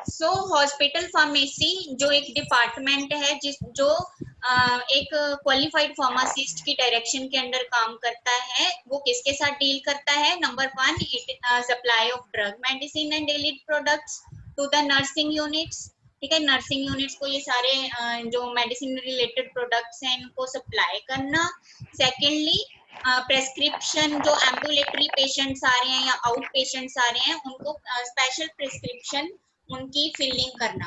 सो hospital pharmacy जो एक department है जो एक क्वालिफाइड फार्मासिस्ट की डायरेक्शन के अंडर काम करता है, वो किसके साथ डील करता है? Number 1, supply of drug medicine and daily products to the nursing units. ठीक है, नर्सिंग यूनिट्स को ये सारे जो मेडिसिन रिलेटेड प्रोडक्ट्स हैं इनको सप्लाई करना। सेकेंडली, प्रेस्क्रिप्शन जो एम्बुलेटरी पेशेंट्स आ रहे हैं या आउट पेशेंट्स आ रहे हैं उनको स्पेशल प्रिस्क्रिप्शन उनकी फिलिंग करना,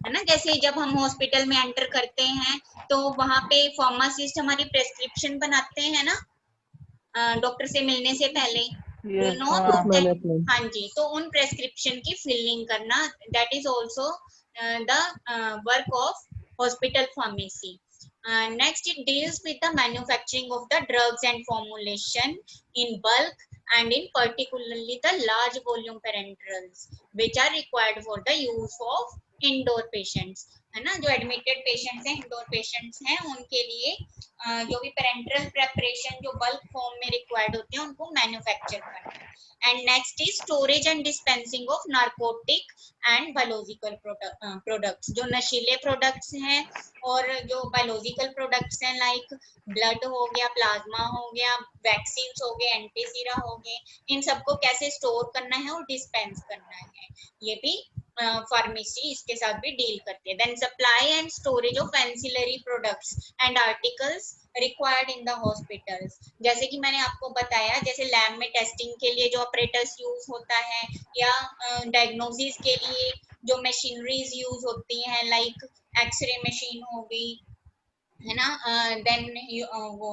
है ना। जैसे जब हम हॉस्पिटल में एंटर करते हैं तो वहां पे फार्मासिस्ट हमारी प्रेस्क्रिप्शन बनाते हैं ना, डॉक्टर से मिलने से पहले, यू नो। हाँ जी, तो उन प्रेस्क्रिप्शन की फिलिंग करना, that is also the work of hospital pharmacy. Next, it deals with the manufacturing of the drugs and formulation in bulk and in particularly the large volume parenterals which are required for the use of indoor patients, है ना। जो admitted patients हैं, indoor patients हैं, उनके लिए जो भी parenteral preparation जो बल्क फॉर्म में रिक्वायर्ड होते हैं उनको मैन्युफैक्चर करना. And next is storage and dispensing of narcotic and biological products, जो नशीले प्रोडक्ट्स हैं और जो बायोलॉजिकल प्रोडक्ट्स हैं, लाइक ब्लड हो गया, प्लाज्मा हो गया, वैक्सीन हो गए, एंटीसीरा हो गए, इन सबको कैसे स्टोर करना है और डिस्पेंस करना है, ये भी फार्मेसी इसके साथ भी डील करती है. Then supply and storage of ancillary products and articles required in the hospitals. जैसे कि मैंने आपको बताया, जैसे लैब में टेस्टिंग के लिए जो ऑपरेटर्स यूज होता है या डायग्नोसिस के लिए जो मशीनरीज यूज होती हैं, लाइक एक्सरे मशीन हो गई, है ना. देन वो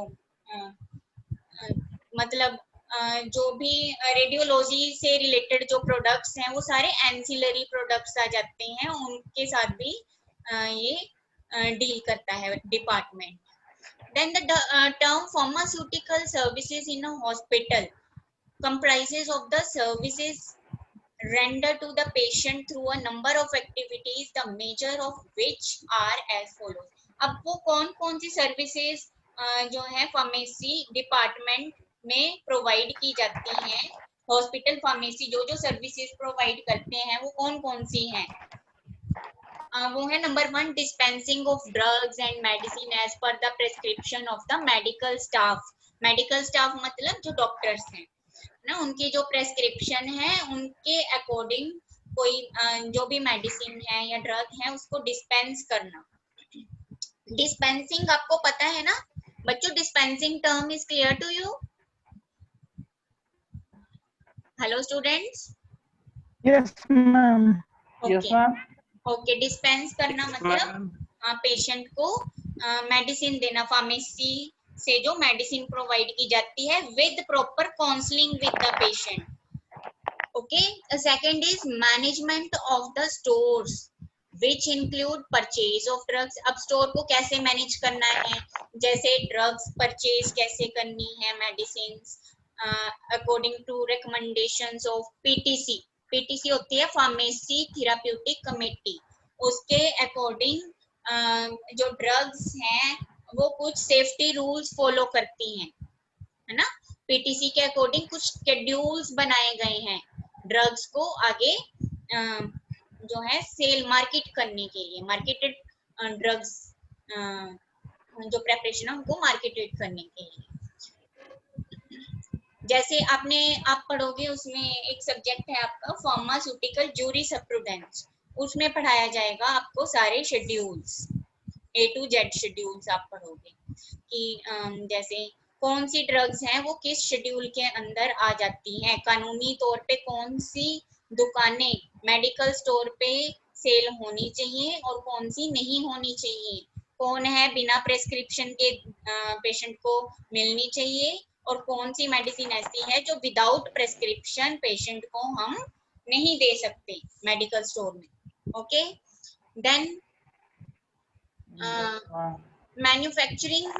मतलब जो भी रेडियोलॉजी से रिलेटेड जो प्रोडक्ट्स हैं वो सारे एंसिलरी प्रोडक्ट्स आ जाते हैं, उनके साथ भी ये डील करता है department. Then the term pharmaceutical services in a hospital comprises of the services rendered to the patient through a number of activities, the major of which are as follows. अब वो कौन सी सर्विसेज जो है pharmacy department में provide की जाती हैं, hospital pharmacy जो सर्विसेज प्रोवाइड करते हैं वो कौन सी हैं? वो है number 1, dispensing of drugs and medicine as per the prescription of the medical staff. Medical staff मतलब जो डॉक्टर्स हैं ना, उनकी जो प्रेस्क्रिप्शन है उनके अकॉर्डिंग कोई जो भी मेडिसिन है या ड्रग है उसको डिस्पेंस करना. डिस्पेंसिंग आपको पता है ना बच्चों? Dispensing term is clear to you? Hello students? Yes ma'am. Okay, dispense करना मतलब पेशेंट को मेडिसिन देना, फार्मेसी से जो मेडिसिन प्रोवाइड की जाती है with proper counselling with the patient. Okay. Second is management of the stores which include purchase of drugs. अब स्टोर को कैसे मैनेज करना है, जैसे ड्रग्स परचेज कैसे करनी है, medicine according to recommendations of PTC. PTC होती है फार्मेसी थेराप्यूटिक कमेटी, उसके अकॉर्डिंग जो ड्रग्स हैं वो कुछ सेफ्टी रूल्स फॉलो करती हैं, है ना. पीटीसी के अकॉर्डिंग कुछ शेड्यूल्स बनाए गए हैं ड्रग्स को आगे जो है सेल मार्केट करने के लिए, मार्केटेड ड्रग्स जो प्रेपरेशन है उनको मार्केटेड करने के लिए. जैसे आप पढ़ोगे उसमें एक सब्जेक्ट है आपका फार्मास्यूटिकल जूरिस्प्रूडेंस, उसमें पढ़ाया जाएगा आपको सारे schedules, A to Z schedules आप पढ़ोगे कि जैसे कौन सी ड्रग्स हैं वो किस शेड्यूल के अंदर आ जाती हैं, कानूनी तौर पे कौन सी दुकानें मेडिकल स्टोर पे सेल होनी चाहिए और कौन सी नहीं होनी चाहिए, कौन है बिना प्रेस्क्रिप्शन के पेशेंट को मिलनी चाहिए और कौन सी मेडिसिन ऐसी है जो विदाउट प्रेस्क्रिप्शन पेशेंट को हम नहीं दे सकते मेडिकल स्टोर में. Okay. Then manufacturing,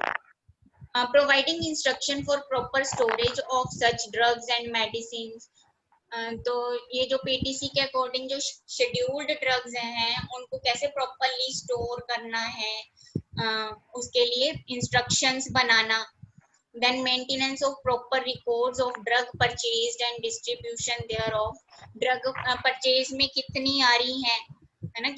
providing instruction for proper storage of such drugs and medicines. तो ये जो पीटीसी के अकॉर्डिंग जो शेड्यूल्ड ड्रग्स हैं उनको कैसे प्रॉपरली स्टोर करना है, उसके लिए इंस्ट्रक्शंस बनाना. Then maintenance of proper records of drug purchased and distribution thereof. Drug purchase में कितनी आ रही हैं, है ना,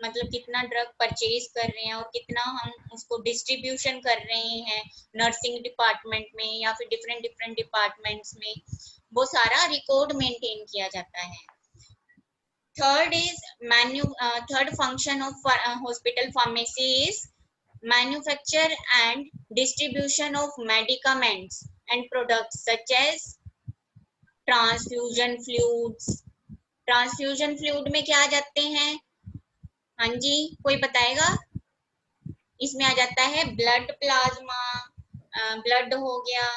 मतलब कितना ड्रग परचेज कर रहे हैं और कितना हम उसको डिस्ट्रीब्यूशन कर रहे हैं नर्सिंग डिपार्टमेंट में या फिर डिफरेंट डिफरेंट डिपार्टमेंट्स में, वो सारा रिकॉर्ड मेंटेन किया जाता है। Third function of hospital pharmacy is manufacture and distribution of medicaments and products such as transfusion fluids। Transfusion fluid में क्या आ जाते हैं? हाँ जी, कोई बताएगा? इसमें आ जाता है ब्लड प्लाज्मा, ब्लड हो गया,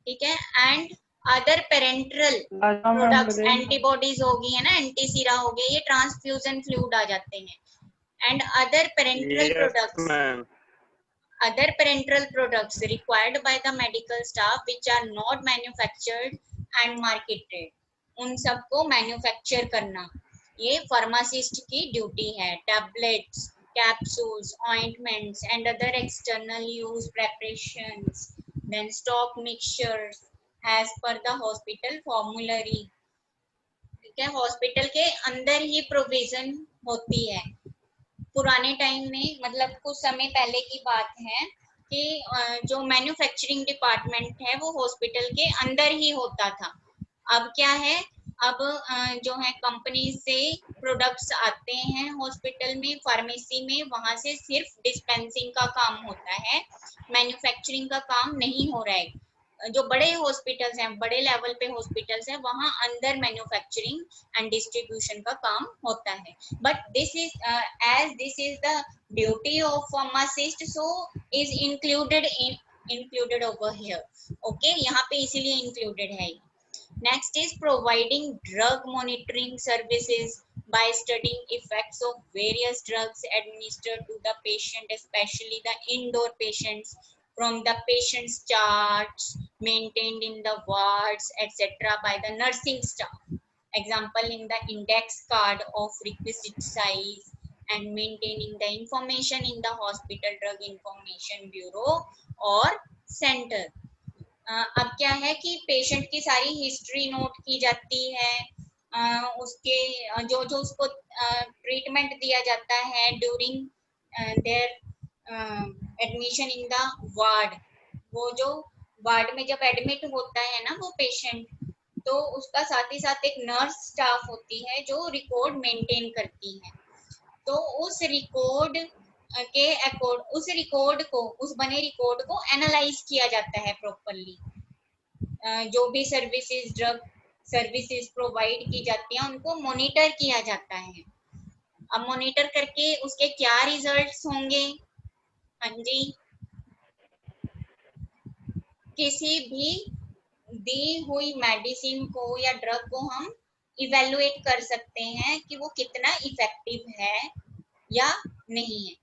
ठीक है, and other parenteral plasma ma'am products, बताइए। एंटीबॉडीज होगी, है ना, एंटीसीरा हो गया, ये ट्रांसफ्यूजन फ्लूइड आ जाते हैं। And other parenteral Yes, products, ma'am. other parenteral products required by the medical staff which are not manufactured and marketed, उन सबको मैन्युफैक्चर करना ये फार्मासिस्ट की ड्यूटी है। Tablets, capsules, ointments and other external use preparations, then stock mixtures as per the hospital formulary, ठीक है, hospital के अंदर ही प्रोविजन होती है। पुराने टाइम में, मतलब कुछ समय पहले की बात है कि जो मैन्युफैक्चरिंग डिपार्टमेंट है वो हॉस्पिटल के अंदर ही होता था। अब क्या है, अब जो है कंपनी से प्रोडक्ट्स आते हैं हॉस्पिटल में, फार्मेसी में, वहां से सिर्फ डिस्पेंसिंग का काम होता है, मैन्युफैक्चरिंग का काम नहीं हो रहा है। जो बड़े हॉस्पिटल्स हैं, बड़े लेवल पे हॉस्पिटल्स हैं, वहां अंदर मैन्युफैक्चरिंग एंड डिस्ट्रीब्यूशन का काम होता है। But this is as this is the duty of pharmacist, so is included over here. Okay, यहाँ पे इसीलिए इंक्लूडेड है। Next is providing drug monitoring services by studying effects of various drugs administered to the patient, especially the indoor patients, from the patient's charts maintained in the wards, etc., by the nursing staff. Example, in the index card of requisite size and maintaining the information in the hospital drug information bureau or center. अब क्या है कि patient की सारी history note की जाती है, उसके जो जो उसको ट्रीटमेंट दिया जाता है during their admission in the ward. वो जो वार्ड में जब एडमिट होता है ना वो पेशेंट, तो उसका साथ ही साथ एक नर्स स्टाफ होती है जो रिकॉर्ड मेंटेन करती है। तो उस रिकॉर्ड के उस रिकॉर्ड को, उस बने रिकॉर्ड को एनालाइज किया जाता है प्रॉपरली। जो भी सर्विसेज, ड्रग सर्विसेज प्रोवाइड की जाती हैं उनको मॉनिटर किया जाता है। अब मॉनिटर करके उसके क्या रिजल्ट्स होंगे? हाँ जी, किसी भी दी हुई मेडिसिन को या ड्रग को हम इवेलुएट कर सकते हैं कि वो कितना इफेक्टिव है या नहीं है।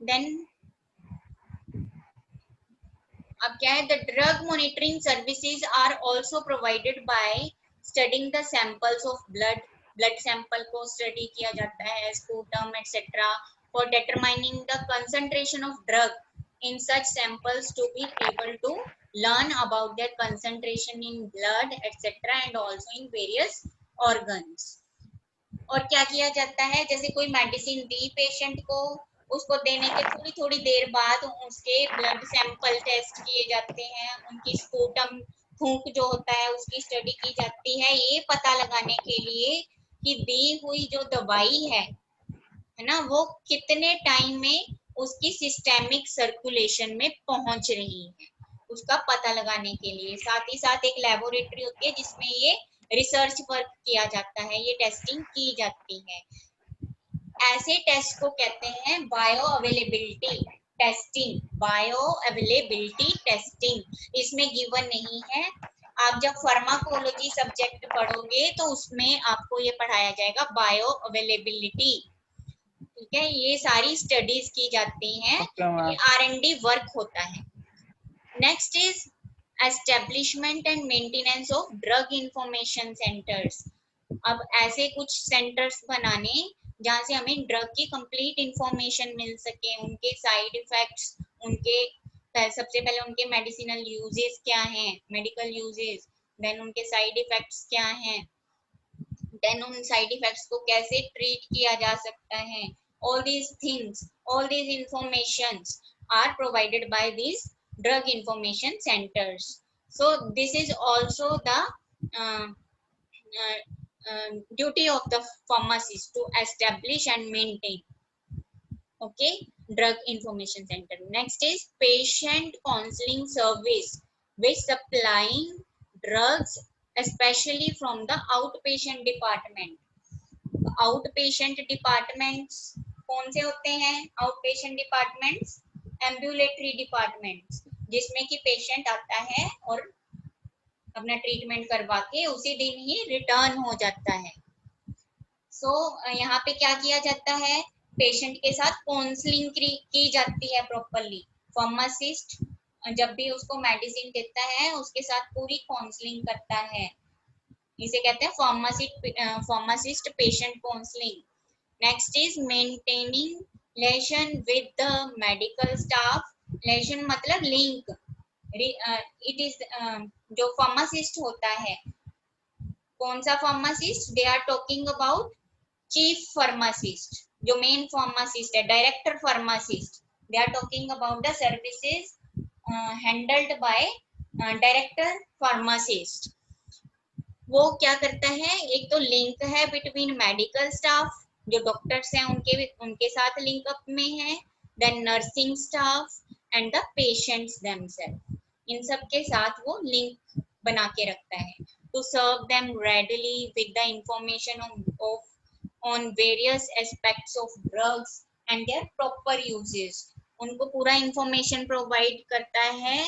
देन अब क्या है, the drug monitoring services are also provided by studying the samples of blood. Blood sample को स्टडी किया जाता है, sputum etcetera, for determining the concentration of drug in such samples to be able to learn about their concentration in blood etc. and also in various organs. और क्या किया जाता है, जैसे कोई मेडिसिन दी पेशेंट को, उसको देने के थोड़ी थोड़ी देर बाद उसके ब्लड सैंपल टेस्ट किए जाते हैं, उनकी स्पूटम फूंक जो होता है उसकी स्टडी की जाती है, ये पता लगाने के लिए कि दी हुई जो दवाई है ना, वो कितने टाइम में उसकी सिस्टेमिक सर्कुलेशन में पहुंच रही है, उसका पता लगाने के लिए। साथ ही साथ एक लेबोरेटरी होती है जिसमें ये रिसर्च वर्क किया जाता है, ये टेस्टिंग की जाती है। ऐसे टेस्ट को कहते हैं bio availability testing. Bio availability testing इसमें गिवन नहीं है। आप जब फार्माकोलॉजी सब्जेक्ट पढ़ोगे तो उसमें आपको ये पढ़ाया जाएगा बायो अवेलेबिलिटी, ठीक है, ये सारी स्टडीज की जाती हैं, ये R&D वर्क होता है। Next is establishment and maintenance of drug information centres. अब ऐसे कुछ सेंटर्स बनाने जहाँ से हमें ड्रग की कंप्लीट इंफॉर्मेशन मिल सके, उनके साइड इफेक्ट्स, उनके सबसे पहले उनके मेडिसिनल यूजेस क्या हैं, मेडिकल यूजेस, देन उनके साइड इफेक्ट्स क्या हैं, देन उन साइड इफेक्ट्स को कैसे ट्रीट किया जा सकता है, all these things, all these informations are provided by these drug information centers. So this is also the uh, duty of the pharmacist to establish and maintain, okay, drug information center. Next is patient counseling service, which supplying drugs especially from the outpatient department. Out patient departments कौन से होते हैं? Out patient departments ambulatory departments, जिसमें कि patient आता है और अपना ट्रीटमेंट करवा के उसी दिन ही रिटर्न हो जाता है। सो यहाँ पे क्या किया जाता है? पेशेंट के साथ काउंसलिंग की जाती है प्रॉपरली। फार्मासिस्ट जब भी उसको मेडिसिन देता है उसके साथ पूरी काउंसलिंग करता है, इसे कहते हैं pharmacist patient counselling. Next is maintaining relation with the medical staff. Relation मतलब लिंक। इट इज जो फार्मासिस्ट होता है, कौन सा pharmacist? They are talking about chief pharmacist, जो मेन फार्मासिस्ट है, director pharmacist. They are talking about the services handled by director pharmacist. वो क्या करता है? एक तो लिंक है बिटवीन मेडिकल स्टाफ, जो डॉक्टर्स हैं उनके साथ लिंक अप में है, then nursing staff and the patients themselves, इन सब के साथ वो लिंक बना के रखता है to serve them readily with the information on various aspects of drugs and their proper uses. उनको पूरा इंफॉर्मेशन प्रोवाइड करता है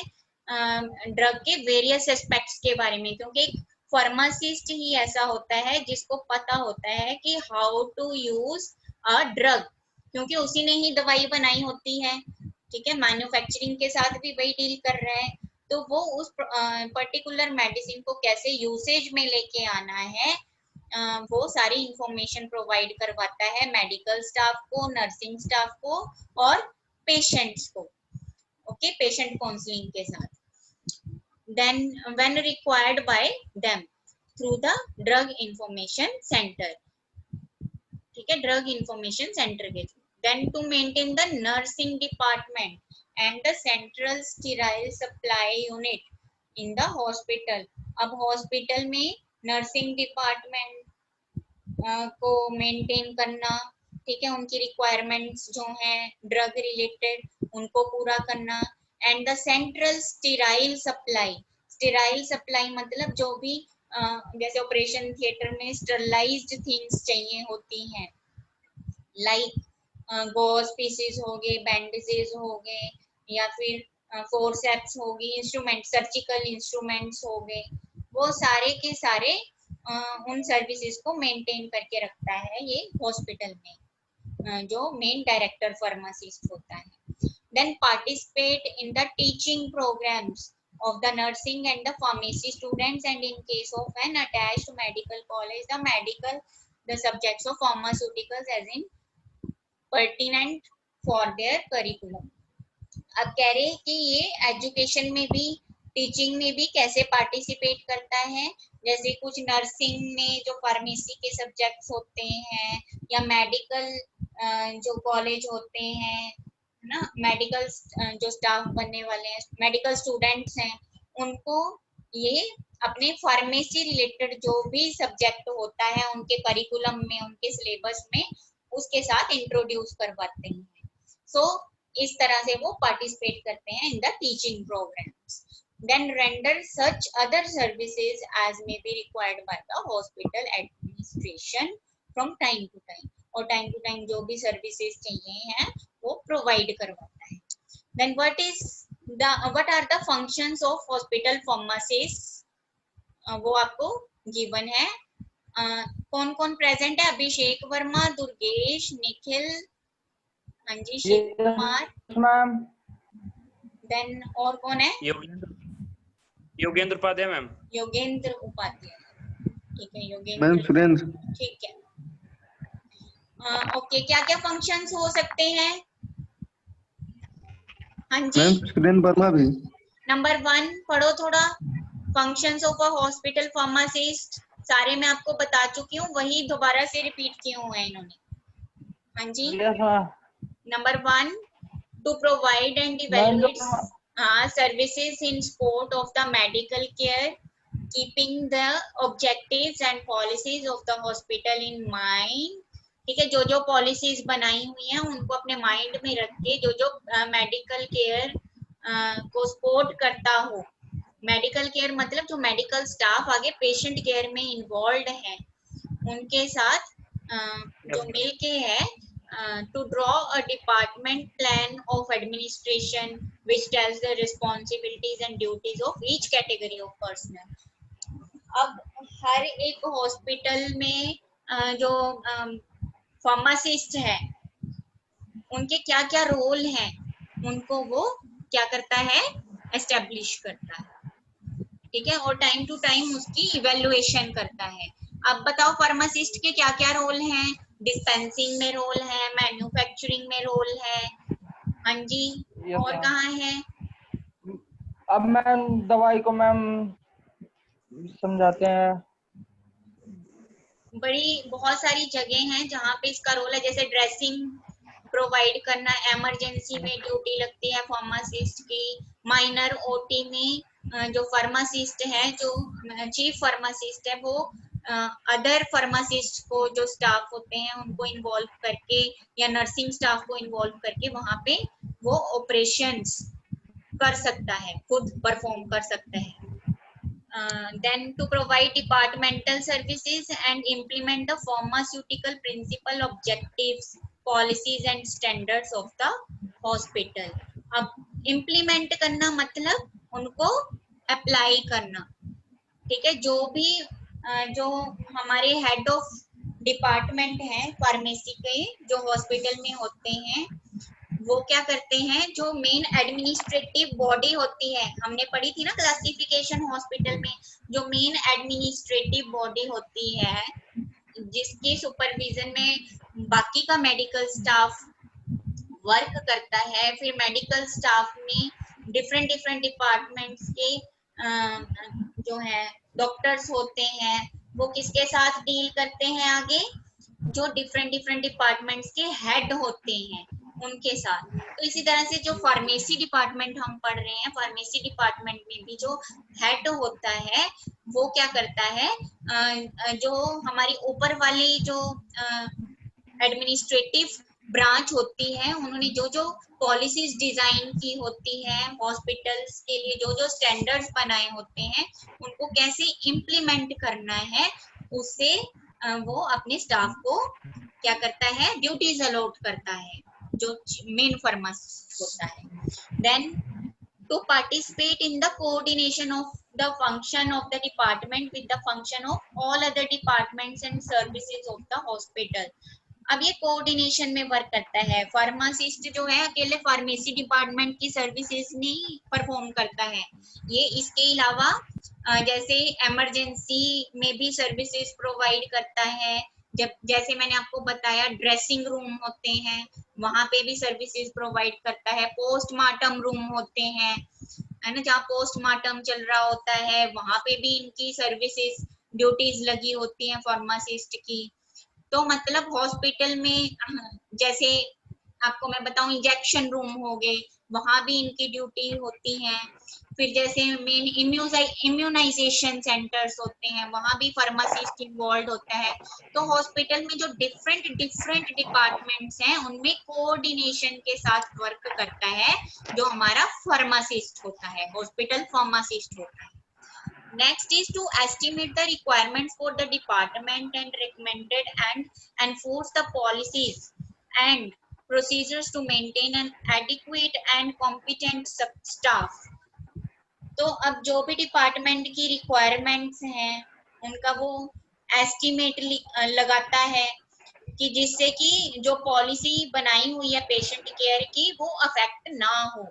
ड्रग के वेरियस एस्पेक्ट्स के बारे में, क्योंकि फार्मासिस्ट ही ऐसा होता है जिसको पता होता है कि how to use a drug, क्योंकि उसी ने ही दवाई बनाई होती है, ठीक है, मैन्युफैक्चरिंग के साथ भी वही डील कर रहा है, तो वो उस पर्टिकुलर मेडिसिन को कैसे यूसेज में लेके आना है वो सारी इंफॉर्मेशन प्रोवाइड करवाता है मेडिकल स्टाफ को, नर्सिंग स्टाफ को और पेशेंट्स को, ओके, पेशेंट काउंसलिंग के साथ। then when required by them through the drug information center, ठीक है, ड्रग इंफॉर्मेशन सेंटर के through. then to maintain the nursing department and the central sterile supply unit in the hospital। अब hospital में nursing department को maintain करना, ठीक है, उनकी रिक्वायरमेंट्स जो हैं ड्रग रिलेटेड उनको पूरा करना, and the central sterile supply. Sterile supply मतलब जो भी जैसे ऑपरेशन थिएटर में स्टरलाइज्ड थिंग्स चाहिए होती हैं, लाइक गॉज पीसेस हो गए, बैंडेजेस हो गए, या फिर फोर्सेप्स होगी, इंस्ट्रूमेंट, सर्जिकल इंस्ट्रूमेंट्स हो गए, वो सारे के सारे उन सर्विसेज को मेंटेन करके रखता है ये हॉस्पिटल में, जो मेन डायरेक्टर फार्मासिस्ट होता है। then participate in the teaching programs of the nursing and the pharmacy students, and in case of an attached medical college the subjects of pharmaceuticals as in pertinent for their curriculum। अब कह रहे हैं कि ये education में भी, teaching में भी कैसे पार्टिसिपेट करता है, जैसे कुछ नर्सिंग में जो फार्मेसी के सब्जेक्ट्स होते हैं या मेडिकल जो कॉलेज होते हैं ना, मेडिकल जो स्टाफ बनने वाले हैं, मेडिकल स्टूडेंट्स हैं, उनको ये अपने फार्मेसी रिलेटेड जो भी सब्जेक्ट होता है उनके करिकुलम में, उनके सिलेबस में उसके साथ इंट्रोड्यूस करवाते हैं। सो इस तरह से वो पार्टिसिपेट करते हैं in the teaching programmes. then render such other services as may be required by the hospital administration from time to time, और टाइम टू टाइम जो भी सर्विसेज चाहिए हैं वो प्रोवाइड करवाता है। then what are the functions of hospital pharmacists, वो आपको गिवन है। कौन कौन प्रेजेंट है? अभिषेक वर्मा, दुर्गेश, निखिल, हाँ जी, शिव कुमार, मैम। देन और कौन है? योगेंद्र उपाध्याय मैम। योगेंद्र उपाध्याय, ठीक है, योगेंद्र मैम सुरेंद्र, ठीक है। ओके, क्या क्या फंक्शंस हो सकते हैं? हाँ जी, मैम सुरेंद्र वर्मा भी। नंबर 1 पढ़ो थोड़ा, functions of a hospital pharmacist. सारे मैं आपको बता चुकी हूँ, वही दोबारा से रिपीट किए हुए हैं इन्होंने। हाँ जी। Yes ma'am. नंबर 1, to provide and मैम जो evaluate services in support of the medical care, keeping the objectives and policies of the hospital in mind। ठीक है, जो जो पॉलिसीज बनाई हुई हैं उनको अपने माइंड में रख के जो जो मेडिकल केयर को सपोर्ट करता हो। मेडिकल केयर मतलब जो मेडिकल स्टाफ आगे पेशेंट केयर में इन्वॉल्व है उनके साथ जो मिलके है, to draw a department plan of administration which tells the responsibilities and duties of each category of personnel। अब हर एक हॉस्पिटल में जो फार्मासिस्ट है उनके क्या क्या रोल हैं उनको वो क्या करता है, एस्टेब्लिश करता है। ठीक है, और टाइम टू टाइम उसकी इवेल्युएशन करता है। अब बताओ फार्मासिस्ट के क्या क्या रोल हैं? डिस्पेंसिंग में रोल है, मैन्युफैक्चरिंग में रोल है। हाँ जी, यस और मैम। कहाँ है? अब मैम दवाई को मैम समझाते हैं। बहुत सारी जगह हैं जहाँ पे इसका रोल है, जैसे ड्रेसिंग प्रोवाइड करना, इमरजेंसी में ड्यूटी लगती है फार्मासिस्ट की। माइनर ओटी में जो फार्मासिस्ट है, जो चीफ फार्मासिस्ट है, वो अदर फार्मासिस्ट को जो स्टाफ होते हैं उनको इन्वॉल्व करके या नर्सिंग स्टाफ को इन्वॉल्व करके वहां पे वो ऑपरेशंस कर सकता है, खुद परफॉर्म कर सकता है। Then to provide departmental services and implement the pharmaceutical principal objectives, policies and standards of the hospital। अब implement करना मतलब उनको अप्लाई करना। ठीक है, जो भी जो हमारे हेड ऑफ डिपार्टमेंट हैं फार्मेसी के, जो हॉस्पिटल में होते हैं, वो क्या करते हैं, जो मेन एडमिनिस्ट्रेटिव बॉडी होती है, हमने पढ़ी थी ना क्लासिफिकेशन हॉस्पिटल में, जो मेन एडमिनिस्ट्रेटिव बॉडी होती है जिसके सुपरविजन में बाकी का मेडिकल स्टाफ वर्क करता है। फिर मेडिकल स्टाफ में डिफरेंट डिफरेंट डिपार्टमेंट्स के जो है डॉक्टर्स होते हैं, वो किसके साथ डील करते हैं आगे, जो डिफरेंट डिफरेंट डिपार्टमेंट्स के हेड होते हैं उनके साथ। तो इसी तरह से जो फार्मेसी डिपार्टमेंट हम पढ़ रहे हैं, फार्मेसी डिपार्टमेंट में भी जो हेड होता है वो क्या करता है, जो हमारी ऊपर वाली जो एडमिनिस्ट्रेटिव ब्रांच होती है, उन्होंने जो जो पॉलिसीज डिजाइन की होती है हॉस्पिटल्स के लिए, जो जो स्टैंडर्ड्स बनाए होते हैं, उनको कैसे इम्प्लीमेंट करना है, उससे वो अपने स्टाफ को क्या करता है, ड्यूटीज अलॉट करता है, जो मेन फार्मासिस्ट होता है। Then to participate in the coordination of the function of the department with the function of all other departments and services of the hospital। अब ये कोऑर्डिनेशन में वर्क करता है। फार्मासिस्ट जो है अकेले फार्मेसी डिपार्टमेंट की सर्विसेज नहीं परफॉर्म करता है, ये इसके अलावा जैसे इमरजेंसी में भी सर्विसेज प्रोवाइड करता है। जब जैसे मैंने आपको बताया ड्रेसिंग रूम होते हैं, वहां पे भी सर्विसेज प्रोवाइड करता है। पोस्टमार्टम रूम होते हैं, है ना, जहाँ पोस्टमार्टम चल रहा होता है, वहां पे भी इनकी सर्विसेज ड्यूटीज लगी होती हैं फार्मासिस्ट की। तो मतलब हॉस्पिटल में जैसे आपको मैं बताऊं इंजेक्शन रूम हो गए, वहां भी इनकी ड्यूटी होती है। फिर जैसे मेन इम्यूनाइजेशन सेंटर्स होते हैं, वहां भी फार्मासिस्ट इन्वॉल्व होता है। तो हॉस्पिटल में जो डिफरेंट डिफरेंट डिपार्टमेंट्स हैं उनमें कोऑर्डिनेशन के साथ वर्क करता है जो हमारा फार्मासिस्ट होता है, हॉस्पिटल फार्मासिस्ट होता है। Next is to estimate the requirements for the department and recommended and enforce the policies and procedures to maintain an adequate and competent staff। तो अब जो भी डिपार्टमेंट की रिक्वायरमेंट्स हैं उनका वो एस्टिमेट लगाता है कि जिससे कि जो पॉलिसी बनाई हुई है पेशेंट केयर की वो अफेक्ट ना हो।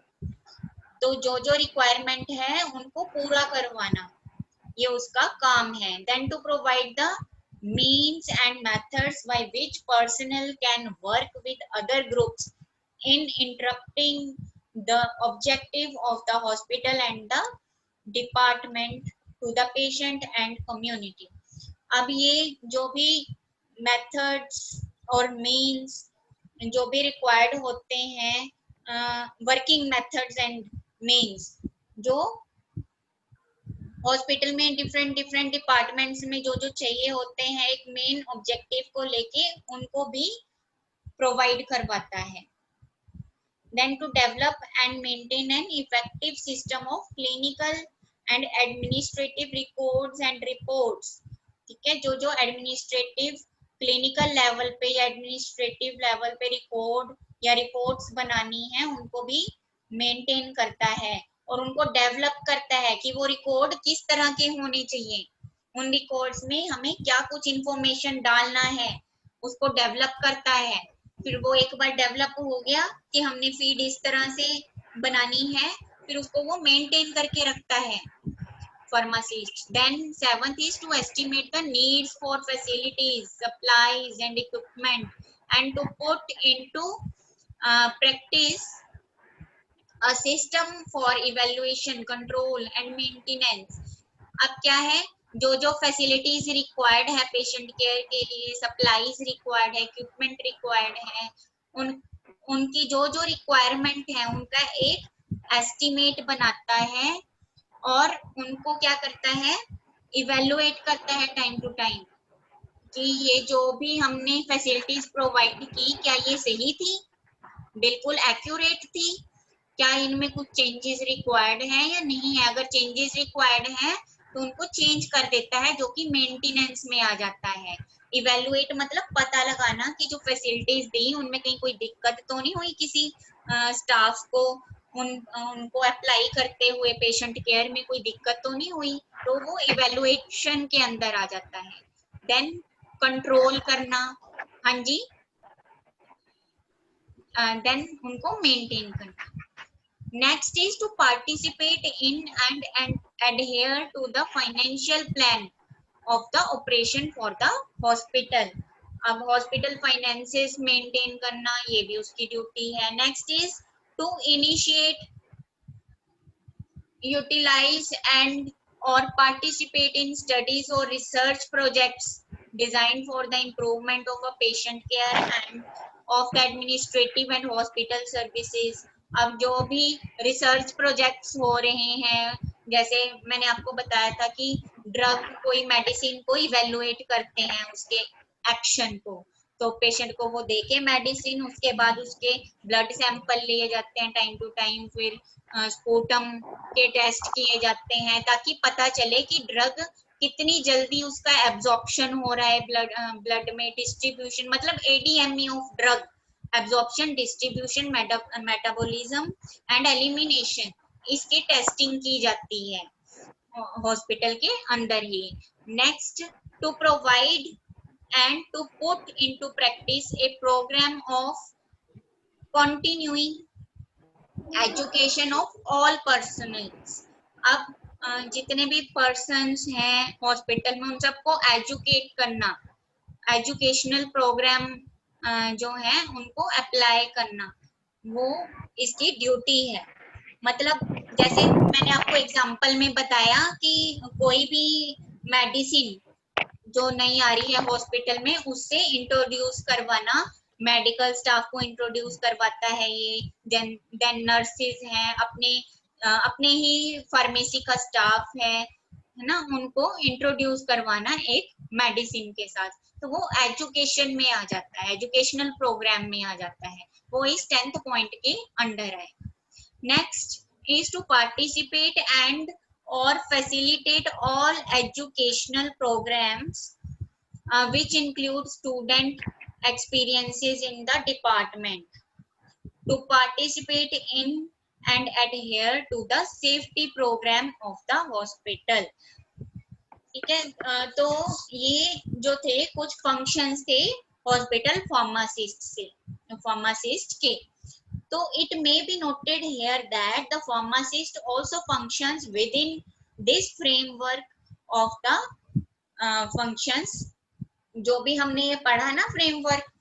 तो जो जो रिक्वायरमेंट है उनको पूरा करवाना ये उसका काम है। Then to provide the means and methods by which personnel can work with other groups in interrupting the objective of the hospital and the department to the patient and community। अब ये जो भी मेथड्स और means जो भी required होते हैं, working methods and means, जो हॉस्पिटल में डिफरेंट डिफरेंट डिपार्टमेंट्स में जो जो चाहिए होते हैं एक मेन ऑब्जेक्टिव को लेके, उनको भी प्रोवाइड करवाता है. Then to develop and maintain an effective system of clinical and administrative records and reports. ठीक है, जो जो एडमिनिस्ट्रेटिव क्लिनिकल लेवल पे या एडमिनिस्ट्रेटिव लेवल पे रिकॉर्ड या रिपोर्ट्स बनानी है उनको भी मेंटेन करता है और उनको डेवलप करता है कि वो रिकॉर्ड किस तरह के होने चाहिए, उन रिकॉर्ड्स में हमें क्या कुछ इंफॉर्मेशन डालना है, उसको डेवलप करता है. फिर वो एक बार डेवलप हो गया कि हमने फीड इस तरह से बनानी है, फिर उसको वो मेंटेन करके रखता है pharmacist. Then seventh is to estimate the needs for facilities, supplies and equipment and to put into practice a system for evaluation, control and maintenance. अब क्या है, जो जो फैसिलिटीज रिक्वायर्ड है पेशेंट केयर के लिए, सप्लाईज रिक्वायर्ड है, equipment required है, उनकी जो जो रिक्वायरमेंट है उनका एक एस्टिमेट बनाता है और उनको क्या करता है, इवेलुएट करता है टाइम टू टाइम कि ये जो भी हमने फैसिलिटीज प्रोवाइड की क्या ये सही थी, बिल्कुल एक्यूरेट थी, क्या इनमें कुछ चेंजेस रिक्वायर्ड है या नहीं है. अगर चेंजेस रिक्वायर्ड है तो उनको चेंज कर देता है, जो कि मेंटेनेंस में आ जाता है. इवेलुएट मतलब पता लगाना कि जो फैसिलिटीज दी उनमें कहीं कोई दिक्कत तो नहीं हुई किसी स्टाफ को, उनको अप्लाई करते हुए पेशेंट केयर में कोई दिक्कत तो नहीं हुई, तो वो इवेलुएशन के अंदर आ जाता है. देन कंट्रोल करना, हाँ जी, देन उनको मेंटेन करना. Next is to participate in and adhere to the financial plan of the operation for the hospital. अब hospital finances maintain करना ये भी उसकी ड्यूटी है. Next is to initiate, utilize and or participate in studies or research projects designed for the improvement of a patient care and of the administrative and hospital services. अब जो भी research projects हो रहे हैं, जैसे मैंने आपको बताया था कि ड्रग कोई मेडिसिन को इवेलुएट करते हैं उसके एक्शन को, तो पेशेंट को वो देके मेडिसिन, उसके बाद उसके ब्लड सैंपल लिए जाते हैं टाइम टू टाइम, फिर स्पूटम के टेस्ट किए जाते हैं ताकि पता चले कि ड्रग कितनी जल्दी उसका एब्जॉर्प्शन हो रहा है ब्लड में, डिस्ट्रीब्यूशन मतलब ADME of drug, absorption, distribution, metabolism and elimination, इसकी टेस्टिंग की जाती है हॉस्पिटल के अंदर ही. Next, to provide and to put into practice a programme of continuing education of all personnels. अब जितने भी पर्सन्स हैं हॉस्पिटल में उन सबको एजुकेट करना, एजुकेशनल प्रोग्राम जो है उनको अप्लाई करना, वो इसकी ड्यूटी है. मतलब जैसे मैंने आपको एग्जांपल में बताया कि कोई भी मेडिसिन जो नहीं आ रही है हॉस्पिटल में उससे इंट्रोड्यूस करवाना, मेडिकल स्टाफ को इंट्रोड्यूस करवाता है ये. देन नर्सेज हैं, अपने ही फार्मेसी का स्टाफ है ना, उनको इंट्रोड्यूस करवाना एक मेडिसिन के साथ, तो वो एजुकेशन में आ जाता है, एजुकेशनल प्रोग्राम में आ जाता है, वो इस 10th पॉइंट के अंडर है. Next is to participate and or facilitate all educational programs which include student experiences in the department, to participate in and adhere to the safety program of the hospital. ठीक है, तो ये जो थे कुछ functions थे hospital pharmacist के. So it may be noted here that the pharmacist also functions within this framework of the functions. जो भी हमने ये पढ़ा ना फ्रेमवर्क,